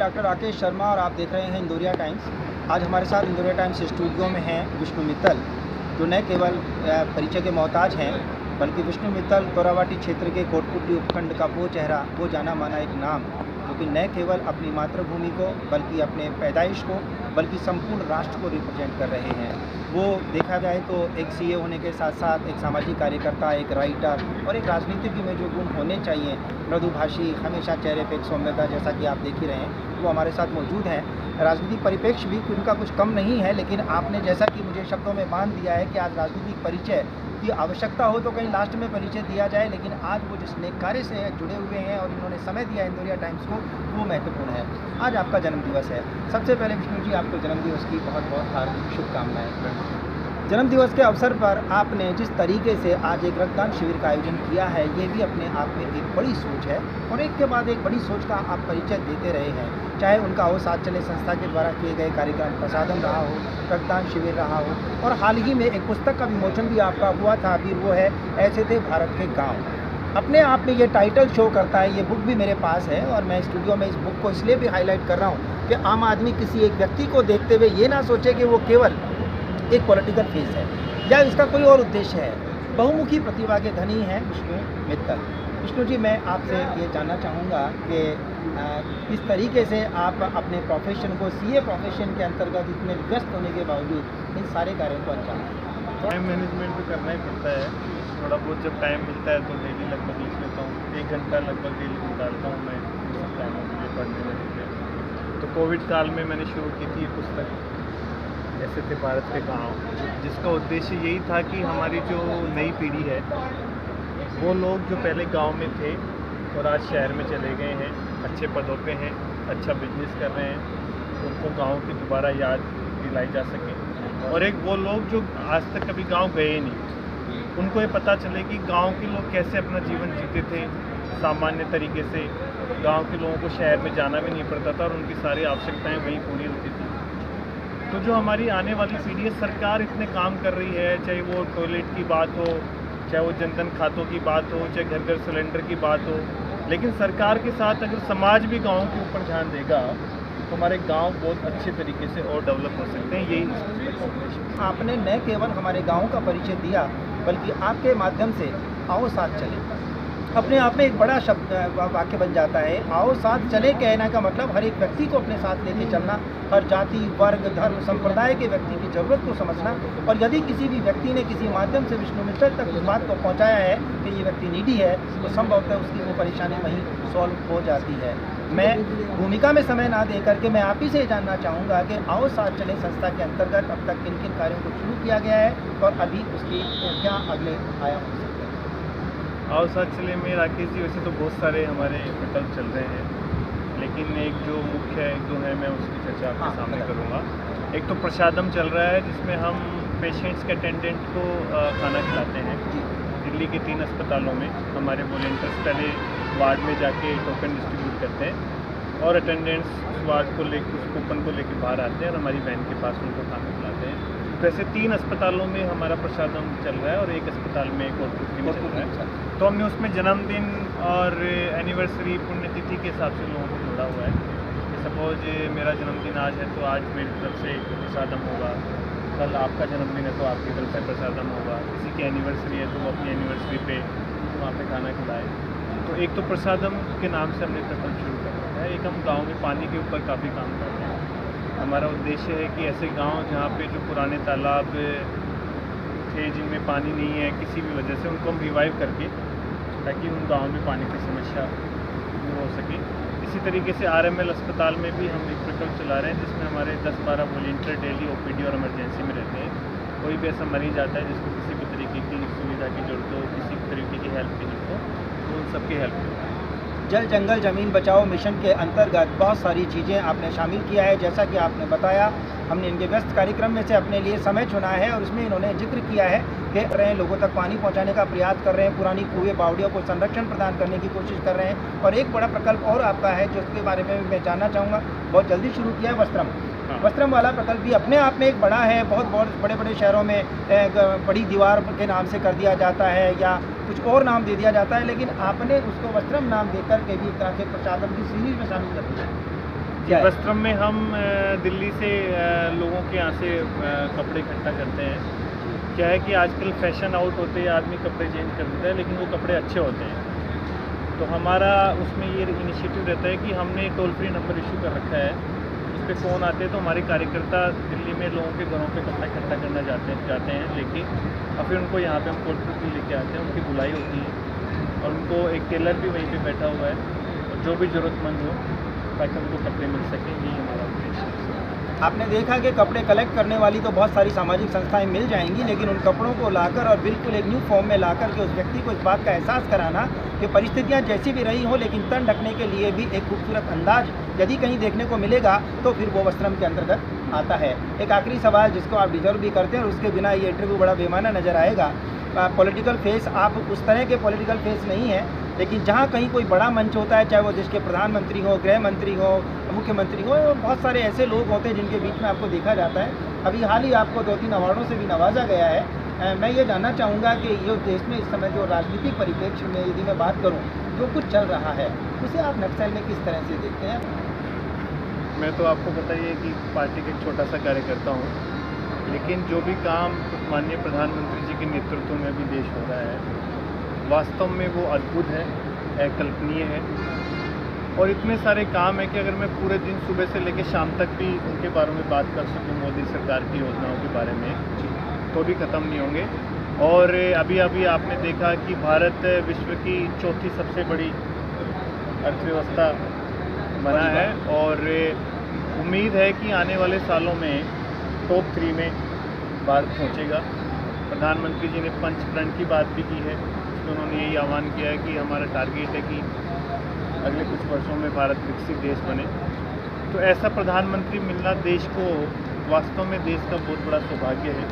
Doctor Rakesh Sharma और आप देख रहे हैं इंदौरिया टाइम्स। आज हमारे साथ इंदौरिया टाइम्स स्टूडियो में हैं विष्णु मित्तल, जो न केवल परिचय के मोहताज हैं, बल्कि विष्णु मित्तल तोरावाटी क्षेत्र के कोटपुटी उपखंड का वो चेहरा, वो जाना माना एक नाम, जो कि न केवल अपनी मातृभूमि को, बल्कि अपने पैदाइश को, बल्कि संपूर्ण राष्ट्र को रिप्रेजेंट कर रहे हैं। वो देखा जाए तो एक सीए होने के साथ साथ एक सामाजिक कार्यकर्ता, एक राइटर और एक राजनीतिज्ञ में जो गुण होने चाहिए, मृदुभाषी, हमेशा चेहरे पे एक सौम्यता, जैसा कि आप देख ही रहे हैं, वो हमारे साथ मौजूद हैं। राजनीतिक परिप्रेक्ष्य भी उनका कुछ कम नहीं है, लेकिन आपने जैसा कि मुझे शब्दों में बांध दिया है कि आज राजनीतिक परिचय की आवश्यकता हो तो कहीं लास्ट में परिचय दिया जाए, लेकिन आज वो जिस नेक कार्य से जुड़े हुए हैं और इन्होंने समय दिया इंदौरिया टाइम्स को, वो महत्वपूर्ण है। आज आपका जन्मदिवस है। सबसे पहले विष्णु जी, आपको जन्मदिवस की बहुत बहुत हार्दिक शुभकामनाएं। जन्मदिवस के अवसर पर आपने जिस तरीके से आज एक रक्तदान शिविर का आयोजन किया है, ये भी अपने आप में एक बड़ी सोच है और एक के बाद एक बड़ी सोच का आप परिचय देते रहे हैं। चाहे उनका हो साथ चले संस्था के द्वारा किए गए कार्यक्रम प्रसादम रहा हो, रक्तदान शिविर रहा हो, और हाल ही में एक पुस्तक का विमोचन भी आपका हुआ था, अभी वो है ऐसे थे भारत के गाँव। अपने आप में ये टाइटल शो करता है। ये बुक भी मेरे पास है और मैं स्टूडियो में इस बुक को इसलिए भी हाईलाइट कर रहा हूँ कि आम आदमी किसी एक व्यक्ति को देखते हुए ये ना सोचे कि वो केवल एक पॉलिटिकल फेस है या इसका कोई और उद्देश्य है। बहुमुखी प्रतिभा के धनी हैं विष्णु मित्तल। विष्णु जी, मैं आपसे ये जानना चाहूँगा कि किस तरीके से आप अपने प्रोफेशन को, सीए प्रोफेशन के अंतर्गत इतने व्यस्त होने के बावजूद इन सारे कार्यों को अंजाम दें। टाइम मैनेजमेंट तो करना ही पड़ता है। थोड़ा बहुत जब टाइम मिलता है तो डेली लगभग लिख लेता हूँ। 1 घंटा लगभग डेली निकालता हूँ मैं सब टाइमों के लिए पढ़ने में। तो कोविड काल में मैंने शुरू की थी ये पुस्तक, ऐसे थे भारत के गाँव, जिसका उद्देश्य यही था कि हमारी जो नई पीढ़ी है, वो लोग जो पहले गांव में थे और आज शहर में चले गए हैं, अच्छे पदों पे हैं, अच्छा बिजनेस कर रहे हैं, उनको गांव की दोबारा याद दिलाई जा सके। और एक वो लोग जो आज तक कभी गांव गए नहीं, उनको ये पता चले कि गांव के लोग कैसे अपना जीवन जीते थे सामान्य तरीके से। गाँव के लोगों को शहर में जाना भी नहीं पड़ता था और उनकी सारी आवश्यकताएँ वहीं पूरी होती थी। तो जो हमारी आने वाली पीढ़ी है, सरकार इतने काम कर रही है, चाहे वो टॉयलेट की बात हो, चाहे वो जनधन खातों की बात हो, चाहे घर घर सिलेंडर की बात हो, लेकिन सरकार के साथ अगर समाज भी गाँव के ऊपर ध्यान देगा तो हमारे गांव बहुत अच्छे तरीके से और डेवलप हो सकते हैं। यही आपने न केवल हमारे गाँव का परिचय दिया, बल्कि आपके माध्यम से आओ साथ चले अपने आप में एक बड़ा शब्द वाक्य बन जाता है। आओ साथ चले कहने का मतलब हर एक व्यक्ति को अपने साथ लेके चलना, हर जाति, वर्ग, धर्म, संप्रदाय के व्यक्ति की ज़रूरत को समझना, और यदि किसी भी व्यक्ति ने किसी माध्यम से विष्णु मित्तल तक इस बात को पहुंचाया है कि ये व्यक्ति नीडी है, तो संभवतः उसकी वो परेशानी वहीं सॉल्व हो जाती है। मैं भूमिका में समय ना दे करके मैं आप ही से जानना चाहूँगा कि आओ साथ चले संस्था के अंतर्गत अब तक किन किन कार्यों को शुरू किया गया है और अभी उसकी क्या अगले आयाम हो सकते हैं। आओ साथ चले में राकेश जी, वैसे तो बहुत सारे हमारे विकल्प चल रहे हैं, लेकिन एक जो मुख्य एक दो है मैं उसकी चर्चा आपके सामने करूँगा। एक तो प्रसादम चल रहा है, जिसमें हम पेशेंट्स के अटेंडेंट को खाना खिलाते हैं। दिल्ली के 3 अस्पतालों में हमारे वॉलेंटियर्स पहले वार्ड में जाके टोकन डिस्ट्रीब्यूट करते हैं और अटेंडेंट्स उस वार्ड को लेकर, उस कूपन को लेकर बाहर आते हैं और हमारी वैन के पास उनको खाना खिलाते हैं। तो ऐसे 3 अस्पतालों में हमारा प्रसादम चल रहा है और एक अस्पताल में कोटपुटी में चल रहा है। तो हमने उसमें जन्मदिन और एनिवर्सरी, पुण्यतिथि के हिसाब से लोगों को जोड़ा हुआ है। सपोज मेरा जन्मदिन आज है तो आज मेरी तरफ से प्रसादम होगा, कल आपका जन्मदिन है तो आपकी तरफ से प्रसादम होगा, किसी की एनिवर्सरी है तो वो अपनी एनिवर्सरी पे वहाँ पे खाना खिलाए। तो एक तो प्रसादम के नाम से हमने प्रकल्प शुरू कर रखा है। एक हम गाँव में पानी के ऊपर काफ़ी काम कर रहे हैं। हमारा उद्देश्य है कि ऐसे गांव जहाँ पे जो पुराने तालाब थे जिनमें पानी नहीं है किसी भी वजह से, उनको हम रिवाइव करके, ताकि उन गाँव में पानी की समस्या दूर हो सके। इसी तरीके से आरएमएल अस्पताल में भी हम एक प्रकल्प चला रहे हैं, जिसमें हमारे 10-12 वॉलंटियर डेली ओपीडी और इमरजेंसी में रहते हैं। कोई भी ऐसा मरीज आता है जिसको किसी भी तरीके की सुविधा की जरूरत हो, किसी भी तरीके की हेल्प की जरूरत हो, तो उन सबकी हेल्प करते हैं। जल जंगल ज़मीन बचाओ मिशन के अंतर्गत बहुत सारी चीज़ें आपने शामिल किया है। जैसा कि आपने बताया, हमने इनके व्यस्त कार्यक्रम में से अपने लिए समय चुना है और उसमें इन्होंने जिक्र किया है कि रहे लोगों तक पानी पहुंचाने का प्रयास कर रहे हैं, पुरानी कुएं बावड़ियों को संरक्षण प्रदान करने की कोशिश कर रहे हैं। और एक बड़ा प्रकल्प और आपका है जिसके बारे में मैं जानना चाहूँगा, बहुत जल्दी शुरू किया है, वस्त्रम। वस्त्रम वाला प्रकल्प भी अपने आप में एक बड़ा है। बहुत बहुत बड़े बड़े शहरों में बड़ी दीवार के नाम से कर दिया जाता है या कुछ और नाम दे दिया जाता है, लेकिन आपने उसको वस्त्रम नाम देकर के भी एक तरह से प्रसादम की सीरीज में शामिल कर दिया। क्या है? वस्त्रम में हम दिल्ली से लोगों के यहाँ से कपड़े इकट्ठा करते हैं। क्या है कि आजकल फैशन आउट होते ही आदमी कपड़े चेंज कर देता है, लेकिन वो कपड़े अच्छे होते हैं। तो हमारा उसमें ये इनिशिएटिव रहता है कि हमने टोल फ्री नंबर इशू कर रखा है, उस पर फ़ोन आते हैं तो हमारे कार्यकर्ता दिल्ली में लोगों के घरों पे कपड़ा इकट्ठा करना जाते हैं लेके, और फिर उनको यहाँ पे हम कोटपुतली लेके आते हैं, उनकी बुलाई होती है और उनको एक टेलर भी वहीं पे बैठा हुआ है, और जो भी ज़रूरतमंद हो ताकि उनको कपड़े मिल सकें, यही हमारा उद्देश्य है। आपने देखा कि कपड़े कलेक्ट करने वाली तो बहुत सारी सामाजिक संस्थाएं मिल जाएंगी, लेकिन उन कपड़ों को लाकर और बिल्कुल एक न्यू फॉर्म में लाकर के उस व्यक्ति को इस बात का एहसास कराना कि परिस्थितियां जैसी भी रही हो, लेकिन तन ढकने के लिए भी एक खूबसूरत अंदाज यदि कहीं देखने को मिलेगा तो फिर वो वस्त्रम के अंतर्गत आता है। एक आखिरी सवाल जिसको आप डिजर्व भी करते हैं और उसके बिना ये इंटरव्यू बड़ा बेमाना नज़र आएगा। पॉलिटिकल फेस, आप उस तरह के पॉलिटिकल फेस नहीं हैं, लेकिन जहाँ कहीं कोई बड़ा मंच होता है, चाहे वो देश के प्रधानमंत्री हो, गृह मंत्री हो, मुख्यमंत्री हो, बहुत सारे ऐसे लोग होते हैं जिनके बीच में आपको देखा जाता है। अभी हाल ही आपको 2-3 अवार्डों से भी नवाजा गया है। मैं ये जानना चाहूँगा कि ये देश में इस समय जो राजनीतिक परिप्रेक्ष्य में यदि मैं बात करूँ, जो कुछ चल रहा है उसे आप नक्सल में किस तरह से देखते हैं? मैं तो आपको बताइए कि पार्टी का एक छोटा सा कार्यकर्ता हूँ, लेकिन जो भी काम माननीय प्रधानमंत्री जी के नेतृत्व में अभी देश हो रहा है, वास्तव में वो अद्भुत है, अकल्पनीय है, और इतने सारे काम है कि अगर मैं पूरे दिन सुबह से लेकर शाम तक भी उनके बारे में बात कर सकूँ, मोदी सरकार की योजनाओं के बारे में, तो भी ख़त्म नहीं होंगे। और अभी अभी आपने देखा कि भारत विश्व की चौथी सबसे बड़ी अर्थव्यवस्था बना है, और उम्मीद है कि आने वाले सालों में टॉप 3 में भारत पहुंचेगा। प्रधानमंत्री जी ने पंचप्रण की बात भी की है, उसमें उन्होंने यही आह्वान किया है कि हमारा टारगेट है कि अगले कुछ वर्षों में भारत विकसित देश बने। तो ऐसा प्रधानमंत्री मिलना देश को, वास्तव में देश का बहुत बड़ा सौभाग्य है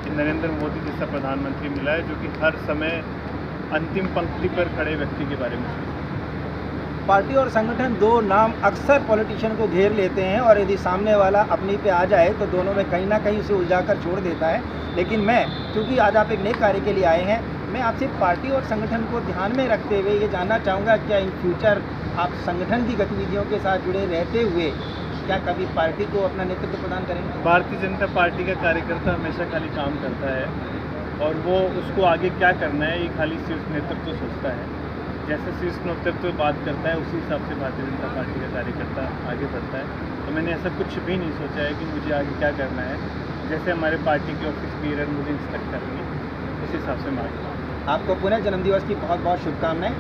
कि नरेंद्र मोदी जैसा प्रधानमंत्री मिला है, जो कि हर समय अंतिम पंक्ति पर खड़े व्यक्ति के बारे में सोचता है। पार्टी और संगठन, दो नाम अक्सर पॉलिटिशियन को घेर लेते हैं, और यदि सामने वाला अपनी पे आ जाए तो दोनों में कहीं ना कहीं उसे उलझाकर छोड़ देता है। लेकिन मैं, क्योंकि आज आप एक नए कार्य के लिए आए हैं, मैं आपसे पार्टी और संगठन को ध्यान में रखते हुए ये जानना चाहूँगा, क्या इन फ्यूचर आप संगठन की गतिविधियों के साथ जुड़े रहते हुए क्या कभी पार्टी को अपना नेतृत्व प्रदान करेंगे? भारतीय जनता पार्टी का कार्यकर्ता हमेशा खाली काम करता है, और वो उसको आगे क्या करना है ये खाली शीर्ष नेतृत्व सोचता है। जैसे शीर्ष नेतृत्व बात करता है, उसी हिसाब से भारतीय जनता पार्टी का कार्यकर्ता आगे बढ़ता है। तो मैंने ऐसा कुछ भी नहीं सोचा है कि मुझे आगे क्या करना है। जैसे हमारे पार्टी के ऑफिस बीरर मुझे इंस्ट्रक्ट करेंगे, उस हिसाब से मैं आगे। आपको पुनः जन्मदिवस की बहुत बहुत शुभकामनाएं।